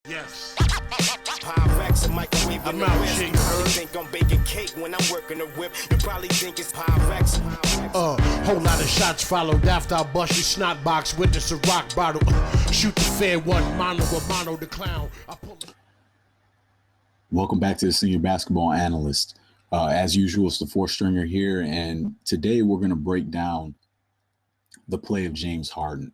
Yes. Pyrex, a microwave in I'm the out, whip. G. You probably think I'm baking cake when I'm working the whip. You probably think it's Pyrex. Whole lot of shots followed after I bust your snot box with the Ciroc bottle. Shoot the fair one, mono the clown. Welcome back to the Senior Basketball Analyst. As usual, it's the fourth stringer here, and today we're going to break down the play of James Harden.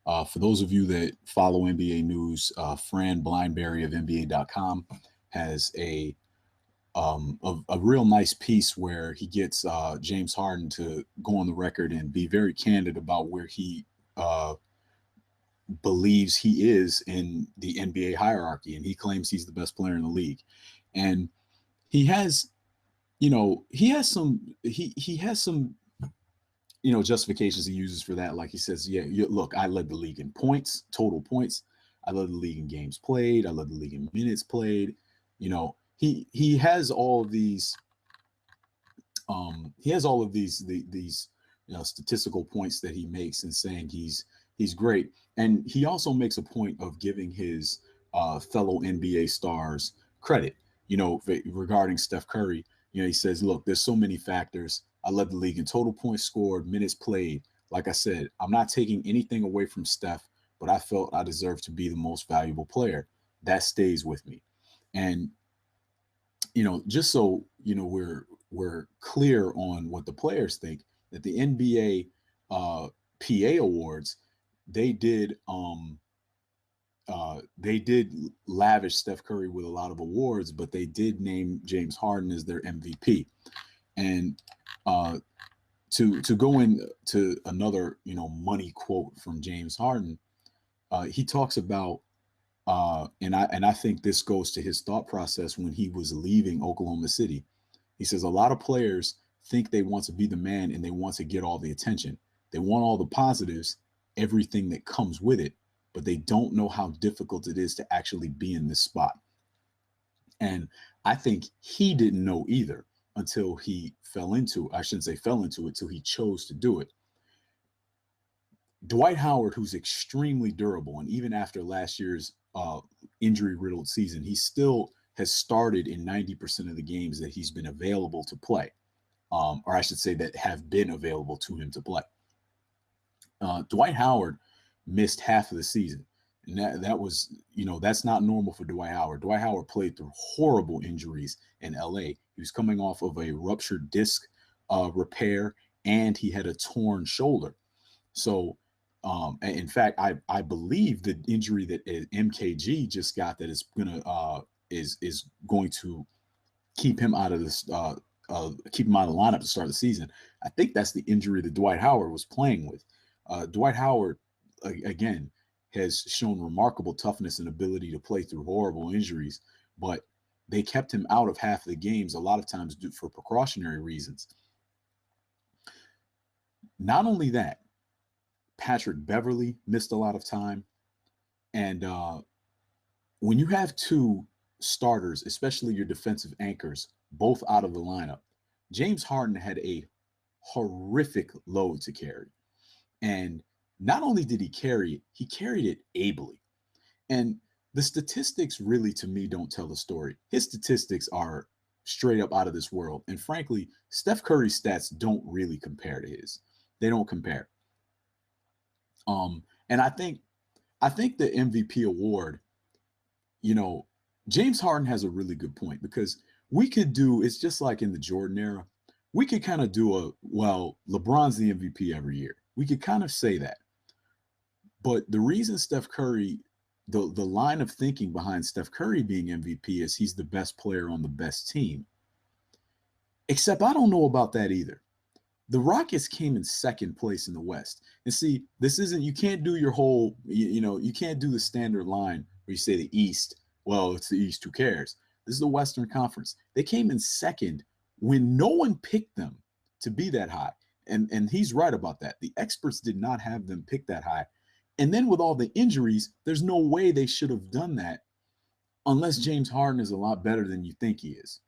For those of you that follow NBA news, Fran Blindberry of NBA.com has a real nice piece where he gets James Harden to go on the record and be very candid about where he believes he is in the NBA hierarchy, and he claims he's the best player in the league. And he has some justifications he uses for that. Like he says, look, I led the league in points, total points. I led the league in games played. I led the league in minutes played. He has all of these. He has all of these statistical points that he makes and saying he's great. And he also makes a point of giving his fellow NBA stars credit. Regarding Steph Curry, he says, look, there's so many factors. I led the league in total points scored, minutes played. Like I said, I'm not taking anything away from Steph, but I felt I deserved to be the most valuable player. That stays with me. And, just so, we're clear on what the players think, that the NBA PA awards, they did lavish Steph Curry with a lot of awards, but they did name James Harden as their MVP. And to go into another money quote from James Harden, he talks about and I think this goes to his thought process when he was leaving Oklahoma City. He says a lot of players think they want to be the man and they want to get all the attention. They want all the positives, everything that comes with it, but they don't know how difficult it is to actually be in this spot. And I think he didn't know either until he fell into it, till he chose to do it. Dwight Howard, who's extremely durable, and even after last year's injury-riddled season, he still has started in 90% of the games that he's been available to play, or I should say that have been available to him to play. Dwight Howard missed half of the season, and that was, that's not normal for Dwight Howard. Dwight Howard played through horrible injuries in LA. He was coming off of a ruptured disc repair, and he had a torn shoulder. So, in fact, I believe the injury that MKG just got that is going to keep him out of this, keep him out of the lineup to start the season. I think that's the injury that Dwight Howard was playing with. Dwight Howard, again, has shown remarkable toughness and ability to play through horrible injuries, but they kept him out of half of the games, a lot of times for precautionary reasons. Not only that, Patrick Beverley missed a lot of time. And when you have two starters, especially your defensive anchors, both out of the lineup, James Harden had a horrific load to carry. And not only did he carry it, he carried it ably. And the statistics really, to me, don't tell the story. His statistics are straight up out of this world. And frankly, Steph Curry's stats don't really compare to his. They don't compare. And I think the MVP award, James Harden has a really good point, because it's just like in the Jordan era, we could kind of do LeBron's the MVP every year. We could kind of say that. But the reason Steph Curry, the line of thinking behind Steph Curry being MVP is he's the best player on the best team. Except I don't know about that either. The Rockets came in second place in the West. And see, you can't do your whole, you can't do the standard line where you say the East, well, it's the East, who cares? This is the Western Conference. They came in second when no one picked them to be that high. And he's right about that. The experts did not have them pick that high. And then with all the injuries, there's no way they should have done that unless James Harden is a lot better than you think he is.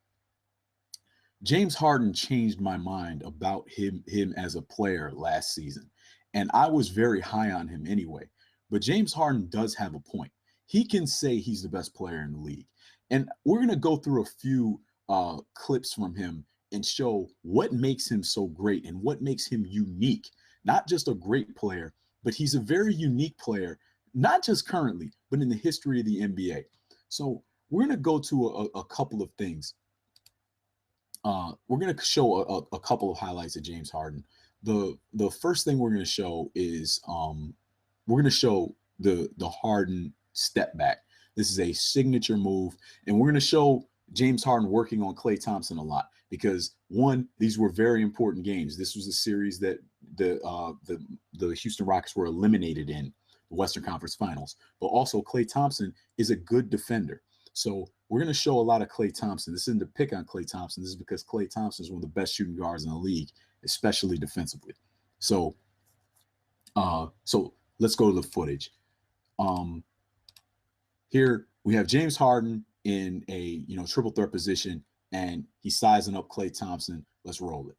James Harden changed my mind about him as a player last season. And I was very high on him anyway. But James Harden does have a point. he can say he's the best player in the league. And we're going to go through a few clips from him and show what makes him so great and what makes him unique. Not just a great player, but he's a very unique player, not just currently, but in the history of the NBA. So we're going to go to a couple of things. We're going to show a couple of highlights of James Harden. The first thing we're going to show is we're going to show the Harden step back. This is a signature move, and we're going to show James Harden working on Klay Thompson a lot because, one, these were very important games. This was a series that the Houston Rockets were eliminated in the Western Conference Finals, but also Klay Thompson is a good defender. So we're going to show a lot of Klay Thompson. This isn't to pick on Klay Thompson. This is because Klay Thompson is one of the best shooting guards in the league, especially defensively. So let's go to the footage. Here we have James Harden in a triple threat position, and he's sizing up Klay Thompson. Let's roll it.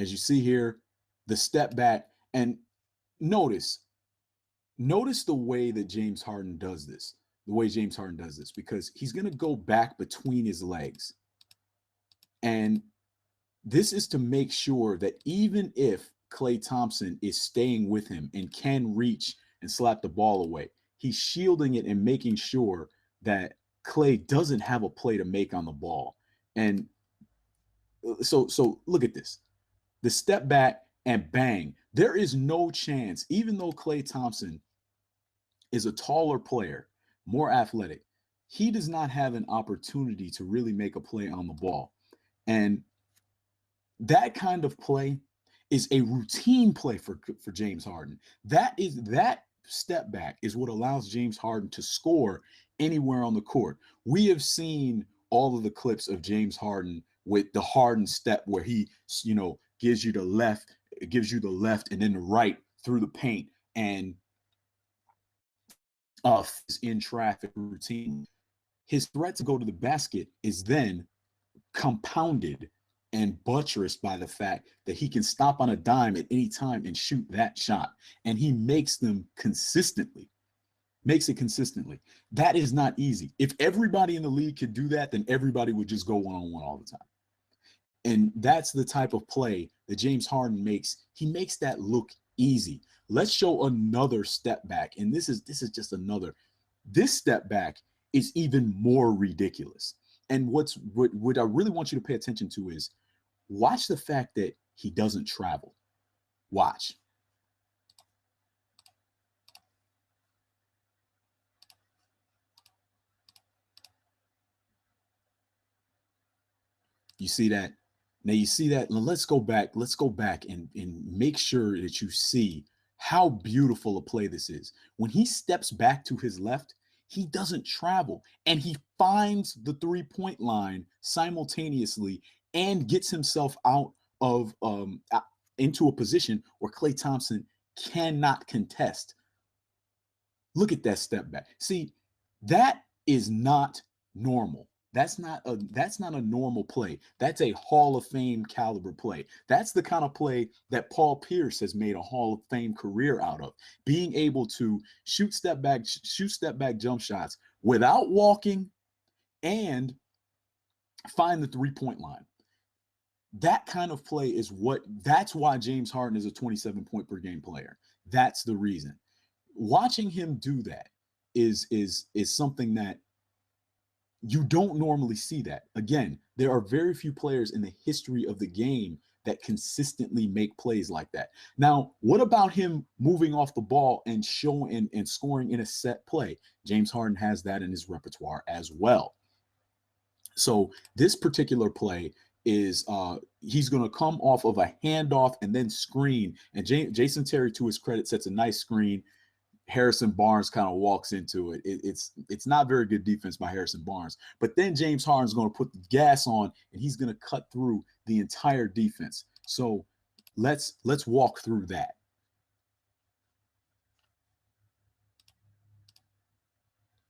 As you see here, the step back, and notice the way that James Harden does this. The way James Harden does this, because he's going to go back between his legs. And this is to make sure that even if Klay Thompson is staying with him and can reach and slap the ball away, he's shielding it and making sure that Klay doesn't have a play to make on the ball. And so look at this. The step back and bang. There is no chance, even though Klay Thompson is a taller player, more athletic, he does not have an opportunity to really make a play on the ball. And that kind of play is a routine play for James Harden. That step back is what allows James Harden to score anywhere on the court. We have seen all of the clips of James Harden with the Harden step where he, gives you the left and then the right through the paint and in traffic routine. His threat to go to the basket is then compounded and buttressed by the fact that he can stop on a dime at any time and shoot that shot. And he makes them consistently. Makes it consistently. That is not easy. If everybody in the league could do that, then everybody would just go one-on-one all the time. And that's the type of play that James Harden makes. He makes that look easy. Let's show another step back. And this is just another. This step back is even more ridiculous. And what I really want you to pay attention to is watch the fact that he doesn't travel. Watch. You see that? Now you see that. Now let's go back and make sure that you see how beautiful a play this is. When he steps back to his left, he doesn't travel and he finds the three-point line simultaneously and gets himself out of into a position where Klay Thompson cannot contest. Look at that step back. See, that is not normal. That's not a normal play. That's a Hall of Fame caliber play. That's the kind of play that Paul Pierce has made a Hall of Fame career out of. Being able to shoot step back jump shots without walking and find the three-point line. That kind of play that's why James Harden is a 27-point per game player. That's the reason. Watching him do that is something that you don't normally see. That. Again, there are very few players in the history of the game that consistently make plays like that. Now, what about him moving off the ball and showing and scoring in a set play? James Harden has that in his repertoire as well. So this particular play is he's going to come off of a handoff and then screen. And Jason Terry, to his credit, sets a nice screen. Harrison Barnes kind of walks into it. It's not very good defense by Harrison Barnes. But then James Harden's going to put the gas on, and he's going to cut through the entire defense. So let's walk through that.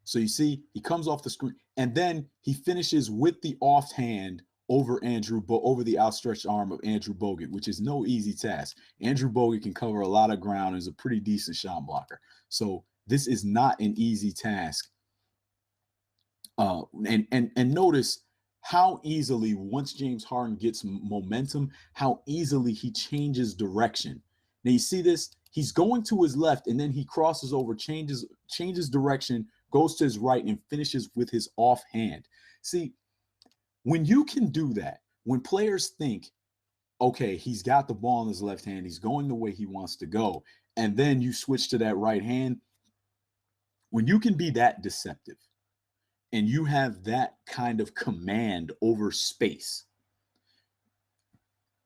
So you see, he comes off the screen, and then he finishes with the offhand over over the outstretched arm of Andrew Bogut, which is no easy task. Andrew Bogut can cover a lot of ground and is a pretty decent shot blocker. So this is not an easy task. And notice how easily, once James Harden gets momentum, how easily he changes direction. Now you see this, he's going to his left and then he crosses over, changes direction, goes to his right and finishes with his offhand. See, when you can do that, when players think, okay, he's got the ball in his left hand, he's going the way he wants to go, and then you switch to that right hand, when you can be that deceptive and you have that kind of command over space,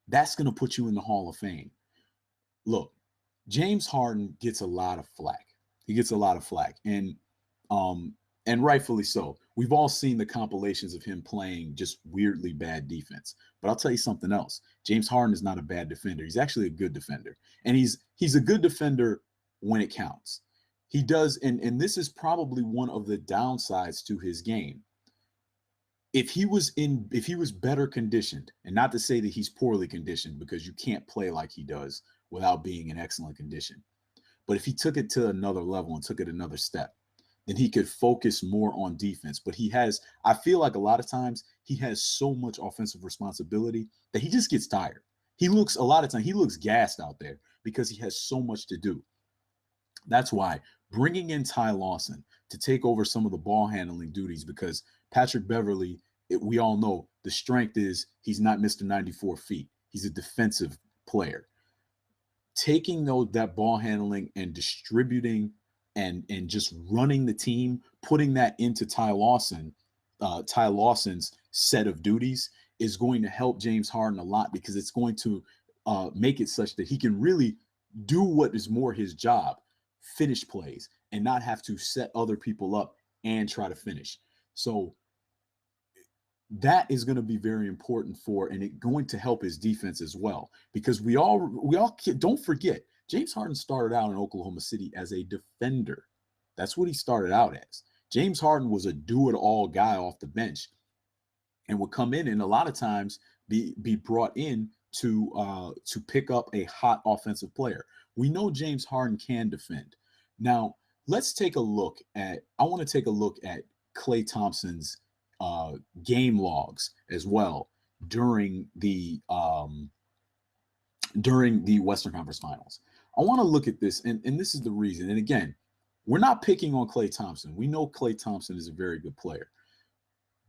that's going to put you in the Hall of Fame. Look, James Harden gets a lot of flack. He gets a lot of flack, and rightfully so. We've all seen the compilations of him playing just weirdly bad defense. But I'll tell you something else. James Harden is not a bad defender. He's actually a good defender. And he's a good defender when it counts. He does, and this is probably one of the downsides to his game. If he was better conditioned, and not to say that he's poorly conditioned, because you can't play like he does without being in excellent condition. But if he took it to another level and took it another step, then he could focus more on defense. But I feel like a lot of times he has so much offensive responsibility that he just gets tired. He looks gassed out there because he has so much to do. That's why bringing in Ty Lawson to take over some of the ball handling duties, because Patrick Beverley, we all know the strength is he's not Mr. 94 feet. He's a defensive player. Taking that ball handling and distributing and just running the team, putting that into Ty Lawson's set of duties is going to help James Harden a lot, because it's going to make it such that he can really do what is more his job, finish plays, and not have to set other people up and try to finish. So that is going to be very important and it's going to help his defense as well, because we all don't forget, James Harden started out in Oklahoma City as a defender. That's what he started out as. James Harden was a do-it-all guy off the bench and would come in and a lot of times be brought in to pick up a hot offensive player. We know James Harden can defend. Now, I want to take a look at Klay Thompson's game logs as well during the Western Conference Finals. I want to look at this, and this is the reason. And again, we're not picking on Klay Thompson. We know Klay Thompson is a very good player.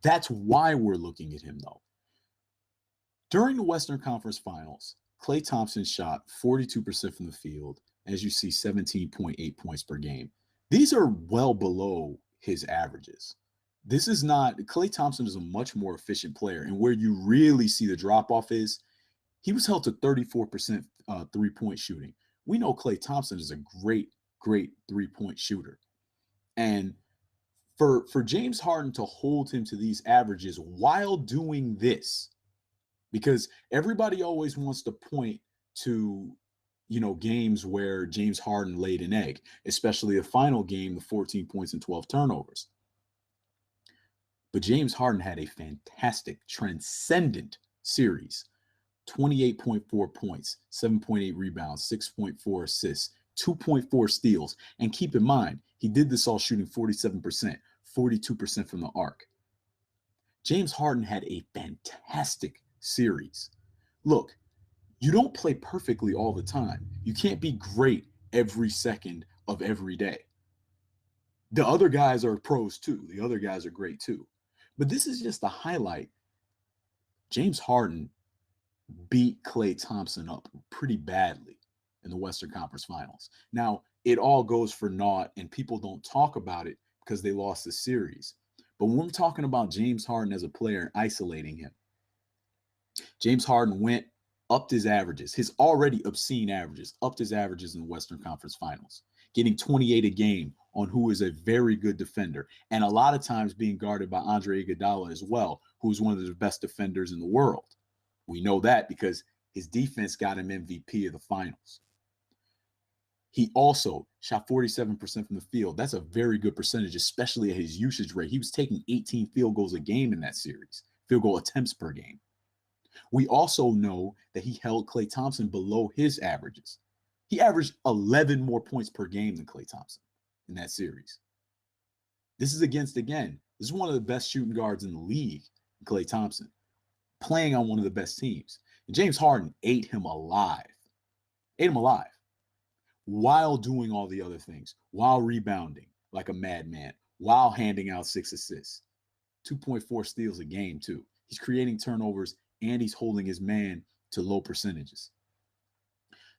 That's why we're looking at him, though. During the Western Conference Finals, Klay Thompson shot 42% from the field, as you see, 17.8 points per game. These are well below his averages. Klay Thompson is a much more efficient player, and where you really see the drop-off is he was held to 34% three-point shooting. We know Klay Thompson is a great three-point shooter. And for James Harden to hold him to these averages while doing this, because everybody always wants to point to, games where James Harden laid an egg, especially the final game, the 14 points and 12 turnovers. But James Harden had a fantastic, transcendent series. 28.4 points, 7.8 rebounds, 6.4 assists, 2.4 steals. And keep in mind, he did this all shooting 47%, 42% from the arc. James Harden had a fantastic series. Look, you don't play perfectly all the time. You can't be great every second of every day. The other guys are pros too. The other guys are great too. But this is just a highlight. James Harden beat Klay Thompson up pretty badly in the Western Conference Finals. Now, it all goes for naught, and people don't talk about it because they lost the series. But when we're talking about James Harden as a player and isolating him, James Harden upped his averages, his already obscene averages, upped his averages in the Western Conference Finals, getting 28 a game on who is a very good defender, and a lot of times being guarded by Andre Iguodala as well, who is one of the best defenders in the world. We know that because his defense got him MVP of the finals. He also shot 47% from the field. That's a very good percentage, especially at his usage rate. He was taking 18 field goals a game in that series. field goal attempts per game. We also know that he held Klay Thompson below his averages. He averaged 11 more points per game than Klay Thompson in that series. This is this is one of the best shooting guards in the league, Klay Thompson, playing on one of the best teams. And James Harden ate him alive while doing all the other things, while rebounding like a madman, while handing out 6 assists, 2.4 steals a game too. He's creating turnovers and he's holding his man to low percentages.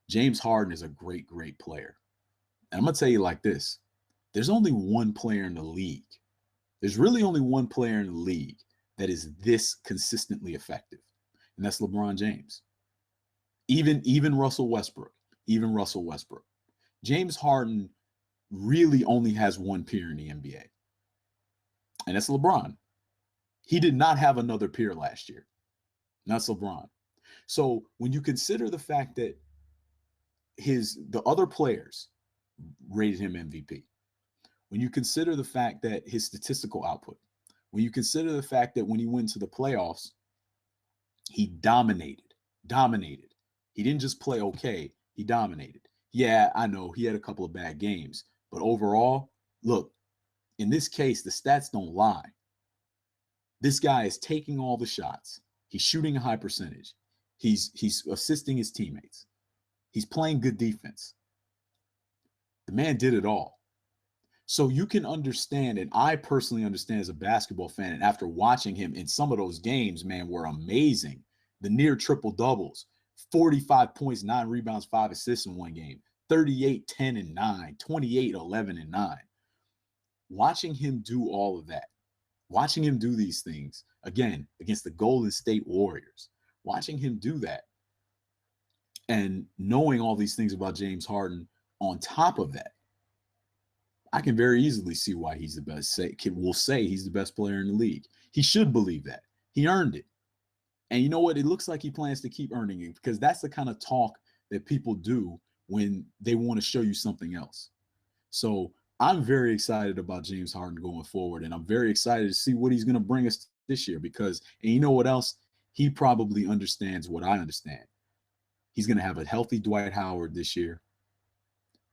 James Harden is a great, great player. And I'm going to tell you like this. There's only one player in the league. There's really only one player in the league that is this consistently effective. And that's LeBron James. Even Russell Westbrook. James Harden really only has one peer in the NBA. And that's LeBron. He did not have another peer last year. And that's LeBron. So when you consider the fact that the other players rated him MVP, when you consider the fact that his statistical output, when you consider the fact that when he went to the playoffs, he dominated. He didn't just play okay, he dominated. Yeah, I know he had a couple of bad games, but overall, look, in this case, the stats don't lie. This guy is taking all the shots. He's shooting a high percentage. He's assisting his teammates. He's playing good defense. The man did it all. So you can understand, and I personally understand as a basketball fan, and after watching him in some of those games, man, were amazing. The near triple doubles, 45 points, 9 rebounds, 5 assists in one game, 38, 10, and 9, 28, 11, and 9. Watching him do all of that, watching him do these things, again, against the Golden State Warriors, watching him do that, and knowing all these things about James Harden on top of that, I can very easily see why he's the best. We'll say he's the best player in the league. He should believe that. He earned it. And you know what? It looks like he plans to keep earning it, because that's the kind of talk that people do when they want to show you something else. So I'm very excited about James Harden going forward, and I'm very excited to see what he's going to bring us this year, because, and you know what else? He probably understands what I understand. He's going to have a healthy Dwight Howard this year.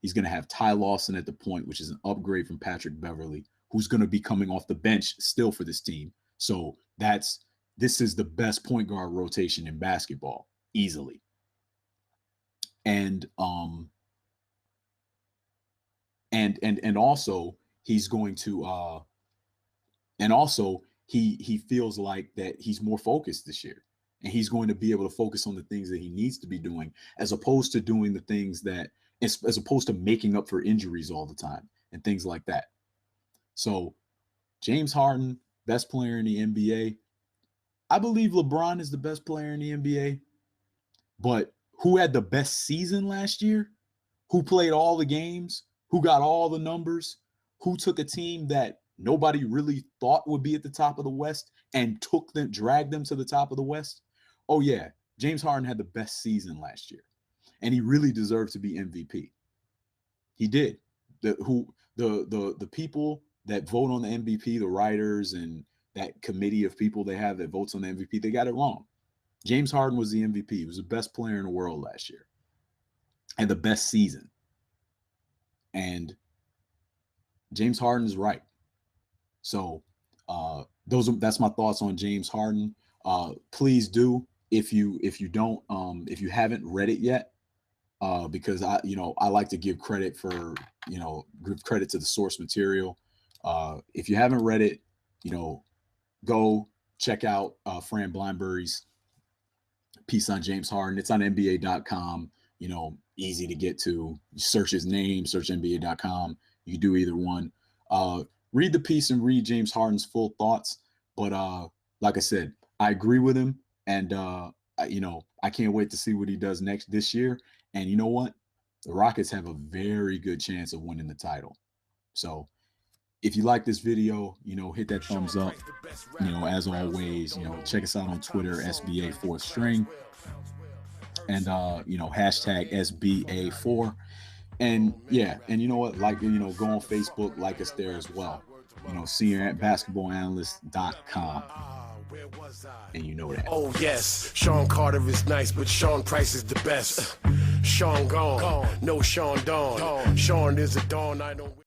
He's going to have Ty Lawson at the point, which is an upgrade from Patrick Beverley, who's going to be coming off the bench still for this team. So this is the best point guard rotation in basketball, easily. And also he's going to and also he feels like that he's more focused this year, and he's going to be able to focus on the things that he needs to be doing, as opposed to doing the things that, as opposed to making up for injuries all the time and things like that. So James Harden, best player in the NBA. I believe LeBron is the best player in the NBA, but who had the best season last year? Who played all the games? Who got all the numbers? Who took a team that nobody really thought would be at the top of the West and dragged them to the top of the West? Oh yeah, James Harden had the best season last year, and he really deserved to be MVP. He did. The people that vote on the MVP, the writers and that committee of people they have that votes on the MVP, they got it wrong. James Harden was the MVP. He was the best player in the world last year, and the best season. And James Harden is right. So that's my thoughts on James Harden. Please do, if you haven't read it yet, because I like to give credit to the source material. If you haven't read it, go check out Fran Blindberry's piece on James Harden. It's on NBA.com. Easy to get to. Search his name, search NBA.com. You do either one. Read the piece and read James Harden's full thoughts. But like I said, I agree with him, and I can't wait to see what he does this year. And you know what? The Rockets have a very good chance of winning the title. So if you like this video, hit that thumbs up. As always, check us out on Twitter, SBA 4th String, and hashtag SBA4. And yeah, and you know what? Go on Facebook, like us there as well. See you at basketballanalyst.com. Where was I? And you know that. Oh yes, Sean Carter is nice, but Sean Price is the best. Sean gone, no Sean Dawn. Sean is a dawn I don't.